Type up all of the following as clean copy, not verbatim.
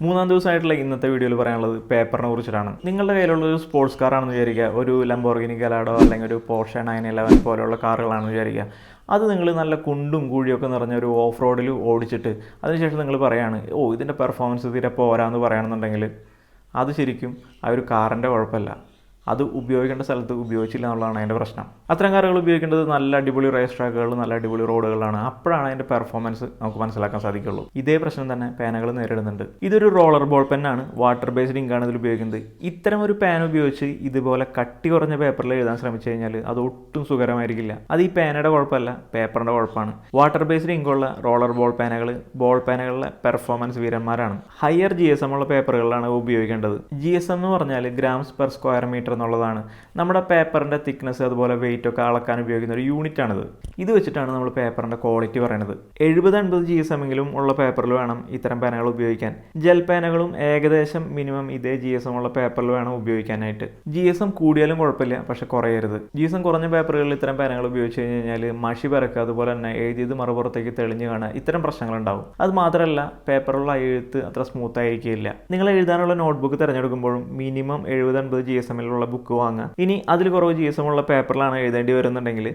മൂന്നാം ദിവസമായിട്ടുള്ള ഇന്നത്തെ വീഡിയോയിൽ പറയാനുള്ളത് പേപ്പറിനെ കുറിച്ചിട്ടാണ്. നിങ്ങളുടെ കയ്യിലുള്ള ഒരു സ്പോർട്സ് കാറാണെന്ന് വിചാരിക്കുക, ഒരു ലംബോർഗിനി ഗലാഡോ അല്ലെങ്കിൽ ഒരു പോർഷെ 911 പോലെയുള്ള കാറുകളാണെന്ന് വിചാരിക്കുക. അത് നിങ്ങൾ നല്ല കുണ്ടും കുഴിയൊക്കെ നിറഞ്ഞ ഒരു ഓഫ് റോഡിൽ ഓടിച്ചിട്ട് അതിനുശേഷം നിങ്ങൾ പറയാണ്, ഇതിൻ്റെ പെർഫോമൻസ് തീരെ പോരാന്ന് പറയുകയാണെന്നുണ്ടെങ്കിൽ അത് ശരിക്കും ആ ഒരു കാറിൻ്റെ കുഴപ്പമല്ല, അത് ഉപയോഗിക്കേണ്ട സ്ഥലത്ത് ഉപയോഗിച്ചില്ല എന്നുള്ളതാണ് അതിൻ്റെ പ്രശ്നം. അത്തരം കാറുകൾ ഉപയോഗിക്കേണ്ടത് നല്ല അടിപൊളി റേസ് ട്രാക്കുകൾ, നല്ല അടിപൊളി റോഡുകളാണ്. അപ്പോഴാണ് അതിൻ്റെ പെർഫോമൻസ് നമുക്ക് മനസ്സിലാക്കാൻ സാധിക്കുള്ളൂ. ഇതേ പ്രശ്നം തന്നെ പേനകൾ നേരിടുന്നുണ്ട്. ഇതൊരു റോളർ ബോൾ പെന്നാണ്, വാട്ടർ ബേസ്ഡ് ഇങ്കാണ് ഇതിൽ ഉപയോഗിക്കുന്നത്. ഇത്തരം ഒരു പേന ഉപയോഗിച്ച് ഇതുപോലെ കട്ടി കുറഞ്ഞ പേപ്പറിൽ എഴുതാൻ ശ്രമിച്ചു കഴിഞ്ഞാൽ അത് ഒട്ടും സുഖകരമായിരിക്കില്ല. അത് ഈ പേനയുടെ കുഴപ്പമല്ല, പേപ്പറിൻ്റെ കുഴപ്പമാണ്. വാട്ടർ ബേസ്ഡ് ഇങ്കുള്ള റോളർ ബോൾ പേനകളിലെ പെർഫോമൻസ് വീരന്മാരാണ്. ഹയർ GSM ഉള്ള പേപ്പറുകളിലാണ് ഉപയോഗിക്കേണ്ടത്. GSM എന്ന് പറഞ്ഞാൽ ഗ്രാംസ് പെർ സ്ക്വയർ മീറ്റർ എന്നുള്ളതാണ്. നമ്മുടെ പേപ്പറിൻ്റെ തിക്നെസ് അതുപോലെ വെയിറ്റ് ഒക്കെ അളക്കാൻ ഉപയോഗിക്കുന്ന ഒരു യൂണിറ്റാണിത്. ഇത് വെച്ചിട്ടാണ് നമ്മൾ പേപ്പറിൻ്റെ ക്വാളിറ്റി പറയുന്നത്. 70-80 GSM എങ്കിലും ഉള്ള പേപ്പറിൽ വേണം ഇത്തരം പേനകൾ ഉപയോഗിക്കാൻ. ജെൽ പേനകളും ഏകദേശം മിനിമം ഇതേ GSM ഉള്ള പേപ്പറിൽ വേണം ഉപയോഗിക്കാനായിട്ട്. GSM കൂടിയാലും കുഴപ്പമില്ല, പക്ഷെ കുറയരുത്. GSM കുറഞ്ഞ പേപ്പറുകളിൽ ഇത്തരം പേനകൾ ഉപയോഗിച്ച് കഴിഞ്ഞാൽ മഷി പരക്കുക, അതുപോലെ തന്നെ എഴുതിയത് മറുപുറത്തേക്ക് തെളിഞ്ഞു കാണുക, ഇത്തരം പ്രശ്നങ്ങളുണ്ടാവും. അത് മാത്രമല്ല പേപ്പറുള്ള എഴുത്ത് അത്ര സ്മൂത്ത് ആയിരിക്കില്ല. നിങ്ങൾ എഴുതാനുള്ള നോട്ട്ബുക്ക് തിരഞ്ഞെടുക്കുമ്പോഴും മിനിമം 70-80 GSM ബുക്ക് വാങ്ങുക. ഇനി അതിൽ കുറവ് GSM ഉള്ള പേപ്പറിലാണ് എഴുതേണ്ടി വരുന്നുണ്ടെങ്കിൽ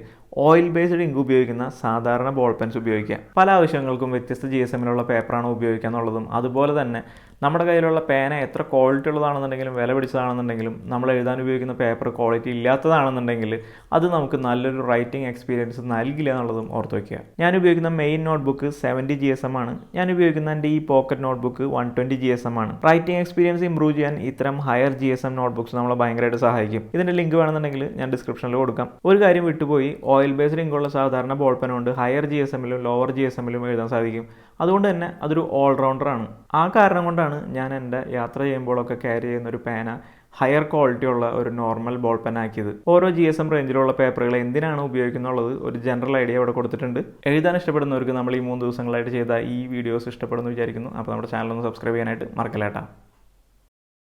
ഓയിൽ ബേസ്ഡ് ഇങ്ക് ഉപയോഗിക്കുന്ന സാധാരണ ബോൾ പെൻസ് ഉപയോഗിക്കുക. പല ആവശ്യങ്ങൾക്കും വ്യത്യസ്ത GSM പേപ്പറാണ് ഉപയോഗിക്കുക എന്നുള്ളതും, അതുപോലെ തന്നെ നമ്മുടെ കയ്യിലുള്ള പേന എത്ര ക്വാളിറ്റി ഉള്ളതാണെന്നുണ്ടെങ്കിലും വില പിടിച്ചതാണെന്നുണ്ടെങ്കിലും നമ്മൾ എഴുതാൻ ഉപയോഗിക്കുന്ന പേപ്പർ ക്വാളിറ്റി ഇല്ലാത്തതാണെന്നുണ്ടെങ്കിൽ അത് നമുക്ക് നല്ലൊരു റൈറ്റിംഗ് എക്സ്പീരിയൻസ് നൽകില്ല എന്നുള്ളതും ഓർത്ത് വയ്ക്കുക. ഞാൻ ഉപയോഗിക്കുന്ന മെയിൻ നോട്ട്ബുക്ക് 70 GSM ആണ്. ഞാൻ ഉപയോഗിക്കുന്ന എൻ്റെ ഈ പോക്കറ്റ് നോട്ട്ബുക്ക് 120 GSM ആണ്. റൈറ്റിംഗ് എക്സ്പീരിയൻസ് ഇംപ്രൂവ് ചെയ്യാൻ ഇത്തരം ഹയർ GSM നോട്ട്ബുക്സ് നമ്മളെ ഭയങ്കരമായിട്ട് സഹായിക്കും. ഇതിൻ്റെ ലിങ്ക് വേണമെന്നുണ്ടെങ്കിൽ ഞാൻ ഡിസ്ക്രിപ്ഷനിൽ കൊടുക്കാം. ഒരു കാര്യം വിട്ടുപോയി, ഓയിൽ ബേസ്ഡ് ഇങ്കുള്ള സാധാരണ ബോൾ പെൻ കൊണ്ട് ഹയർ GSM ലോവർ GSM എഴുതാൻ സാധിക്കും. അതുകൊണ്ട് തന്നെ അതൊരു ഓൾറൗണ്ടറാണ്. ആ കാരണം കൊണ്ടാണ് ഞാൻ എൻ്റെ യാത്ര ചെയ്യുമ്പോഴൊക്കെ ക്യാരി ചെയ്യുന്ന ഒരു പേന ഹയർ ക്വാളിറ്റി ഉള്ള ഒരു നോർമൽ ബോൾ പെൻ ആക്കിയത്. ഓരോ GSM റേഞ്ചിലുള്ള പേപ്പറുകൾ എന്തിനാണ് ഉപയോഗിക്കുന്നുള്ളത് ഒരു ജനറൽ ഐഡിയ ഇവിടെ കൊടുത്തിട്ടുണ്ട്. എഴുതാൻ ഇഷ്ടപ്പെടുന്നവർക്ക് നമ്മൾ ഈ 3 ദിവസങ്ങളായിട്ട് ചെയ്ത ഈ വീഡിയോസ് ഇഷ്ടപ്പെടുന്നു വിചാരിക്കുന്നു. അപ്പോൾ നമ്മുടെ ചാനൽ ഒന്ന് സബ്സ്ക്രൈബ് ചെയ്യാനായിട്ട് മറക്കല്ലേട്ടാ.